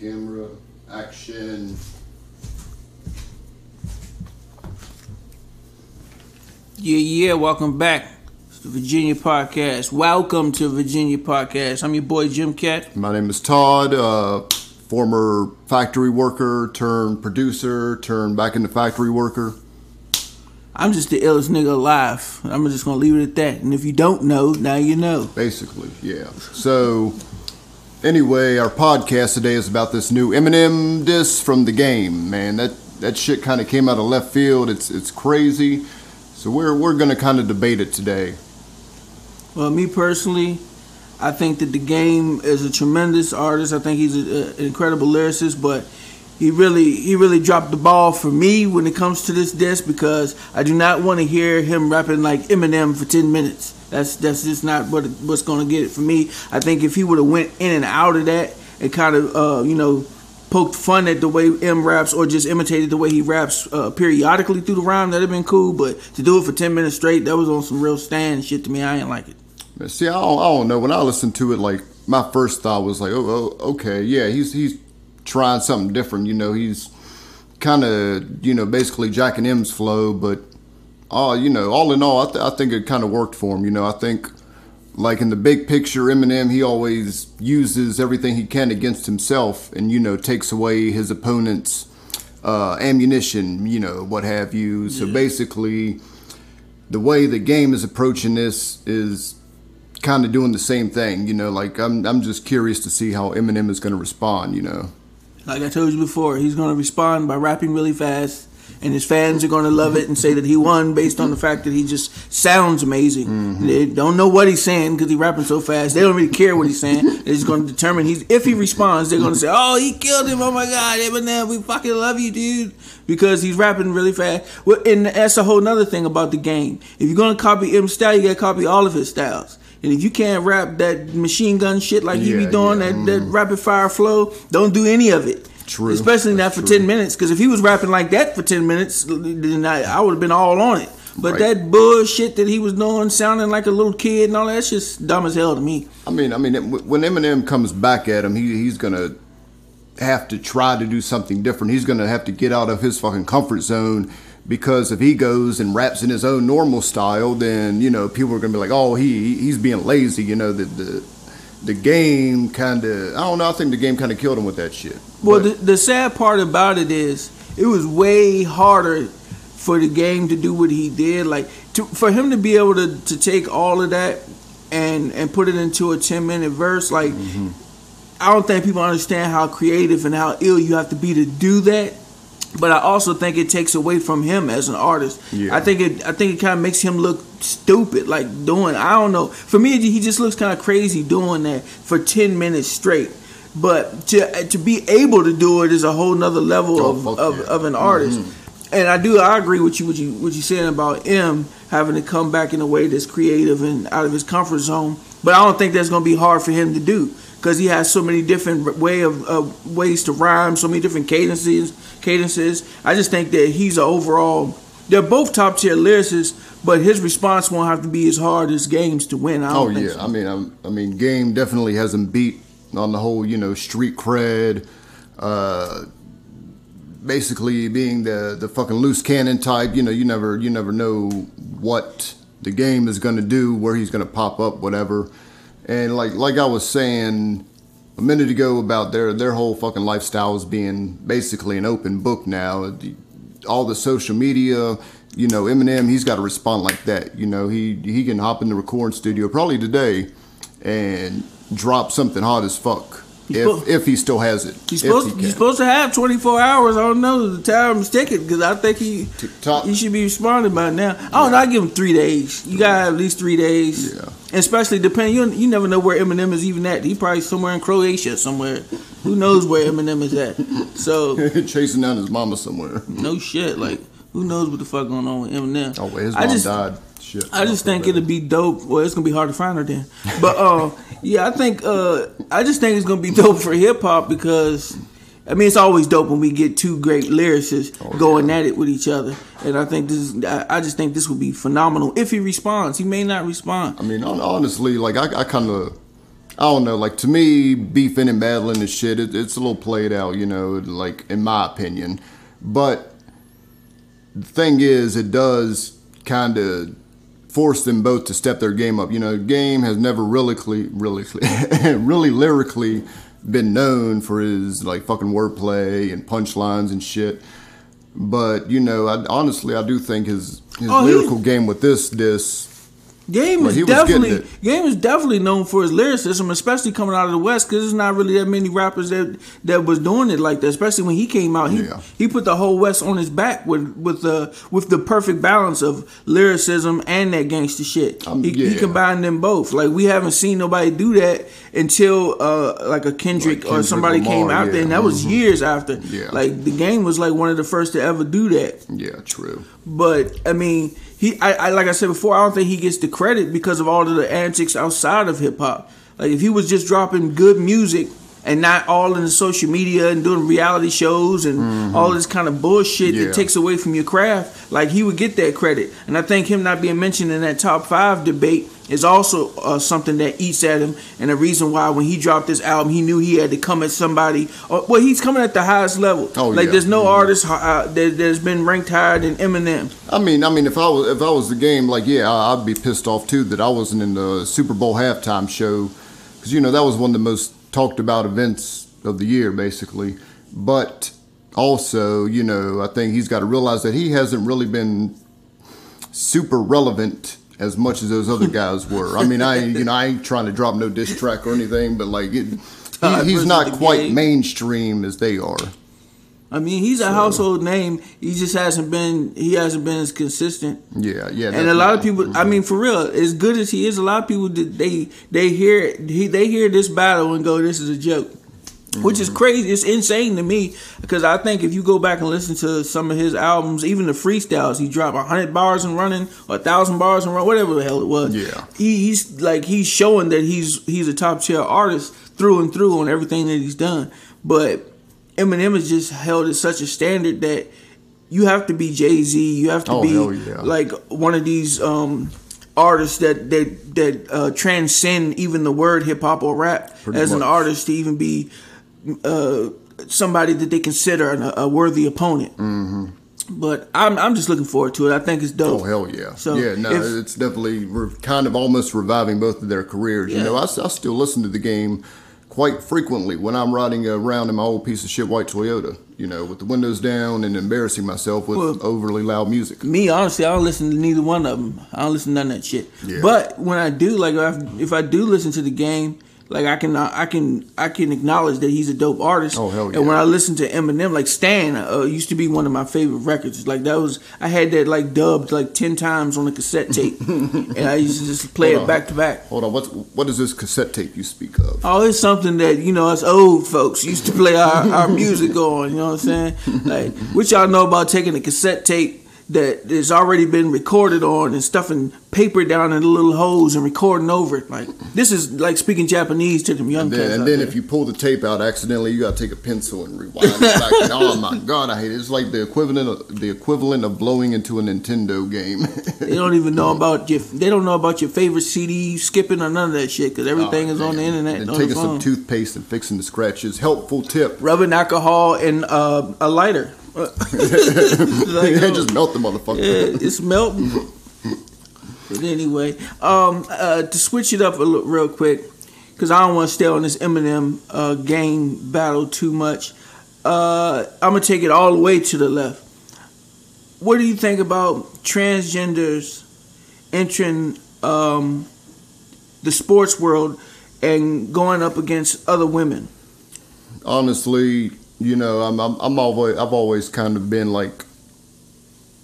Camera, action. Yeah, welcome back to the Virginia Podcast. Welcome to Virginia Podcast. I'm your boy Jim Cat. My name is Todd, former factory worker turned producer turned back into factory worker. I'm just the illest nigga alive. I'm just gonna leave it at that. And if you don't know, now you know. Basically, yeah. So, anyway, our podcast today is about this new Eminem diss from The Game. Man, that shit kind of came out of left field. It's crazy. So we're gonna kind of debate it today. Well, me personally, I think that The Game is a tremendous artist. I think he's an incredible lyricist, but he really dropped the ball for me when it comes to this diss, because I do not want to hear him rapping like Eminem for 10 minutes. That's just not what's going to get it for me. I think if he would have went in and out of that and kind of poked fun at the way M raps, or just imitated the way he raps periodically through the rhyme, that'd have been cool. But to do it for 10 minutes straight, that was on some real stand shit to me. I ain't like it. See, I don't know. When I listened to it, like, my first thought was like, oh okay, yeah, he's trying something different. He's kind of, basically Jack and M's flow, but all in all, I think it kind of worked for him. I think, like, in the big picture, Eminem, he always uses everything he can against himself, and takes away his opponent's ammunition, what have you. So basically, the way The Game is approaching this is kind of doing the same thing. Like, I'm just curious to see how Eminem is going to respond. Like I told you before, he's going to respond by rapping really fast, and his fans are going to love it and say that he won based on the fact that he just sounds amazing. Mm-hmm. They don't know what he's saying because he's rapping so fast. They don't really care what he's saying. They're just going to determine if he responds, they're going to say, oh, he killed him. Oh my God, Eminem, we fucking love you, dude. Because he's rapping really fast. Well, and that's a whole nother thing about The Game. If you're going to copy M's style, you got to copy all of his styles. And if you can't rap that machine gun shit like he be doing, that rapid fire flow, don't do any of it. True. Especially not for 10 minutes. Because if he was rapping like that for 10 minutes, then I would have been all on it. But that bullshit that he was doing, sounding like a little kid and all that's just dumb as hell to me. I mean, when Eminem comes back at him, he's going to have to try to do something different. He's going to have to get out of his fucking comfort zone. Because if he goes and raps in his own normal style, then, people are going to be like, oh, he's being lazy. The Game kind of, I don't know, I think The Game kind of killed him with that shit. Well, the sad part about it is, it was way harder for The Game to do what he did. Like, for him to be able to take all of that and put it into a 10-minute verse, like, I don't think people understand how creative and how ill you have to be to do that. But I also think it takes away from him as an artist. Yeah. I think it kind of makes him look stupid, like doing. I don't know. For me, he just looks kind of crazy doing that for 10 minutes straight. But to be able to do it is a whole nother level of an artist. And I agree with you what you saying about M having to come back in a way that's creative and out of his comfort zone. But I don't think that's going to be hard for him to do, because he has so many different ways to rhyme, so many different cadences. I just think that he's an overall. They're both top tier lyricists, but his response won't have to be as hard as Game's to win. I don't think so. I mean, Game definitely has him beat on the whole, street cred. Basically being the fucking loose cannon type. You never know what The Game is gonna do, where he's gonna pop up, whatever. And like I was saying a minute ago about their whole fucking lifestyle is being basically an open book now. All the social media, Eminem, he's got to respond like that. He can hop in the recording studio probably today and drop something hot as fuck. If he still has it. He's supposed to have 24 hours. I don't know. The time is ticking, because I think he should be responding by now. I don't know. I give him 3 days. You got at least 3 days. Yeah. Especially depending, you never know where Eminem is even at. He's probably somewhere in Croatia somewhere. Who knows where Eminem is at? So chasing down his mama somewhere. No shit. Like, who knows what the fuck going on with Eminem? Oh, wait, his mom died. Shit. I just think it'll be dope. Well, it's gonna be hard to find her then. But yeah, I just think it's gonna be dope for hip hop, because it's always dope when we get two great lyricists going at it with each other. And I just think this would be phenomenal if he responds. He may not respond. Honestly, like I kind of I don't know, like to me, beefing and battling and shit, it's a little played out, you know, like in my opinion. But the thing is, it does kind of force them both to step their game up. You know, Game has never really lyrically been known for his like fucking wordplay and punchlines and shit. But you know, honestly, I do think his lyrical game with this Game is definitely known for his lyricism, especially coming out of the West, because there's not really that many rappers that was doing it like that. Especially when he came out, he put the whole West on his back with the perfect balance of lyricism and that gangster shit. He combined them both. Like we haven't seen nobody do that until like a Kendrick or somebody Lamar, came out there, and that was years after. Yeah. Like the Game was like one of the first to ever do that. Yeah, true. But I mean. I like I said before, I don't think he gets the credit because of all of the antics outside of hip hop. Like if he was just dropping good music and not all in the social media and doing reality shows and all this kind of bullshit that takes away from your craft, like he would get that credit. And I think him not being mentioned in that top 5 debate is also something that eats at him, and a reason why when he dropped this album, he knew he had to come at somebody. Well, he's coming at the highest level. There's no artist that's been ranked higher than Eminem. I mean, if I was the Game, like I'd be pissed off too that I wasn't in the Super Bowl halftime show, because you know that was one of the most talked about events of the year, basically. But also, you know, I think he's got to realize that he hasn't really been super relevant as much as those other guys were. I mean, I ain't trying to drop no diss track or anything, but like he's not quite mainstream as they are. I mean, he's a household name. He just hasn't been as consistent. Yeah. And a lot of people, I mean, for real, as good as he is, a lot of people they hear this battle and go, "This is a joke," which is crazy. It's insane to me, because I think if you go back and listen to some of his albums, even the freestyles, he dropped 100 bars and running, or 1,000 bars and running, whatever the hell it was. Yeah, he's showing that he's a top tier artist through and through on everything that he's done, but Eminem is just held at such a standard that you have to be Jay-Z, you have to be like one of these artists that transcend even the word hip hop or rap as an artist to even be somebody that they consider a worthy opponent. But I'm just looking forward to it. I think it's dope. Oh hell yeah! So it's definitely kind of almost reviving both of their careers. Yeah. You know, I still listen to the Game quite frequently when I'm riding around in my old piece of shit white Toyota, you know, with the windows down and embarrassing myself with overly loud music. Me, honestly, I don't listen to neither one of them. I don't listen to none of that shit. Yeah. But when I do, like if I do listen to the Game, like I can acknowledge that he's a dope artist. Oh hell yeah! And when I listen to Eminem, like Stan used to be one of my favorite records. Like I had that like dubbed like 10 times on a cassette tape, and I used to just play it back to back. Hold on, what is this cassette tape you speak of? Oh, it's something that, you know, us old folks used to play our music on. You know what I'm saying? Like, what y'all know about taking a cassette tape that has already been recorded on and stuffing paper down in the little holes and recording over it? Like, this is like speaking Japanese to them young kids. And then if you pull the tape out accidentally, you gotta take a pencil and rewind it back. And, oh my god, I hate it. It's like the equivalent of blowing into a Nintendo game. They don't even know about your favorite CD skipping or none of that shit, because everything is on the internet. And taking some toothpaste and fixing the scratches. Helpful tip. Rubbing alcohol and a lighter. Like, just melt the motherfucker. Yeah, it's melting. But anyway, to switch it up real quick, because I don't want to stay on this Eminem Game battle too much. I'm gonna take it all the way to the left. What do you think about transgenders entering the sports world and going up against other women? Honestly, you know, I've always kind of been like,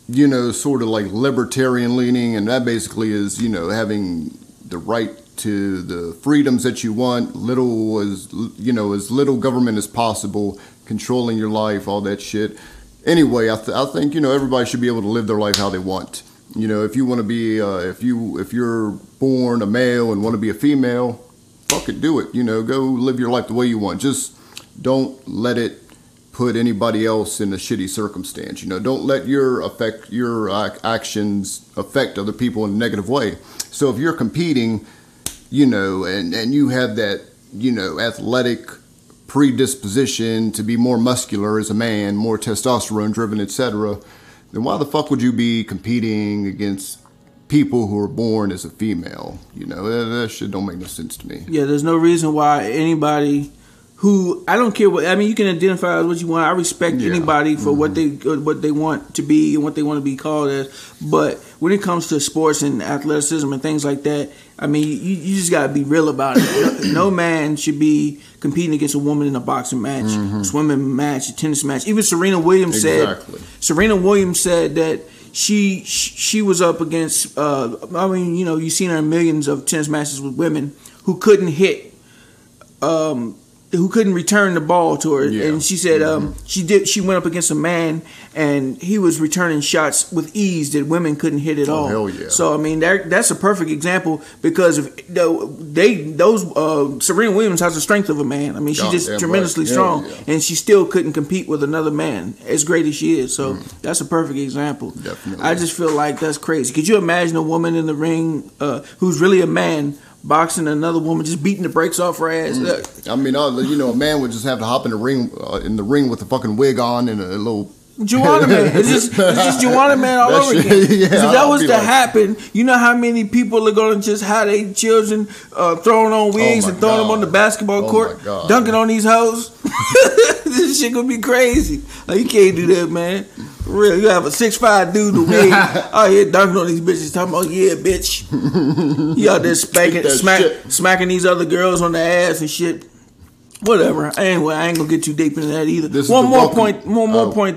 you know, sort of like libertarian leaning, and that basically is, you know, having the right to the freedoms that you want, as little government as possible, controlling your life, all that shit. Anyway, I think, you know, everybody should be able to live their life how they want. You know, if you want to be, if you're born a male and want to be a female, fuck it, do it. You know, go live your life the way you want. Just don't let it put anybody else in a shitty circumstance. You know, don't let your actions affect other people in a negative way. So if you're competing and you have that, athletic predisposition to be more muscular as a man, more testosterone driven, etc., then why the fuck would you be competing against people who are born as a female? That shit don't make no sense to me. Yeah, there's no reason why anybody who, I don't care what, I mean, you can identify as what you want. I respect anybody for what they want to be and what they want to be called as. But when it comes to sports and athleticism and things like that, I mean, you just got to be real about it. No man should be competing against a woman in a boxing match, swimming match, a tennis match. Even Serena Williams said that she was up against, you've seen her in millions of tennis matches with women who couldn't hit, who couldn't return the ball to her. Yeah. And she said she went up against a man and he was returning shots with ease that women couldn't hit at all. Hell yeah. So I mean that's a perfect example, because Serena Williams has the strength of a man. I mean, she's just tremendously strong, and she still couldn't compete with another man as great as she is. So that's a perfect example. Definitely. I just feel like that's crazy. Could you imagine a woman in the ring who's really a man boxing another woman, just beating the brakes off her ass? I mean, a man would just have to hop in the ring with a fucking wig on and a little Juwanna Man. It's just Juwanna Man all over again. If that was to happen, you know how many people are going to just have their children throwing on wigs and throwing them on the basketball court, dunking on these hoes? This shit gonna be crazy. Like, you can't do that, man. For real, you have a 6'5" dude in a wig out here dunking on these bitches, talking about, yeah, bitch. You out there smacking these other girls on the ass and shit. Whatever. Anyway, I ain't gonna get too deep into that either. One more point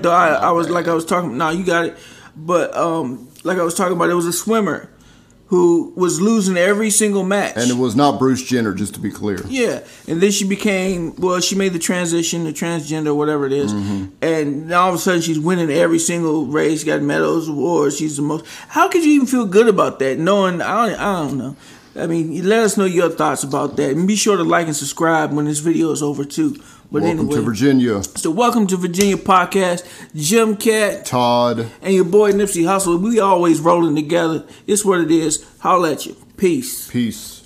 though. I was talking. Nah, you got it. But like I was talking about, there was a swimmer who was losing every single match, and it was not Bruce Jenner, just to be clear. Yeah, and then she made the transition to transgender, whatever it is, and now all of a sudden she's winning every single race, got medals, awards. She's the most. How could you even feel good about that? Knowing I don't know. I mean, let us know your thoughts about that. And be sure to like and subscribe when this video is over, too. But welcome to Virginia. So welcome to Virginia Podcast. Jim Cat. Todd. And your boy Nipsey Hussle. We always rolling together. It's what it is. Holla at you. Peace. Peace.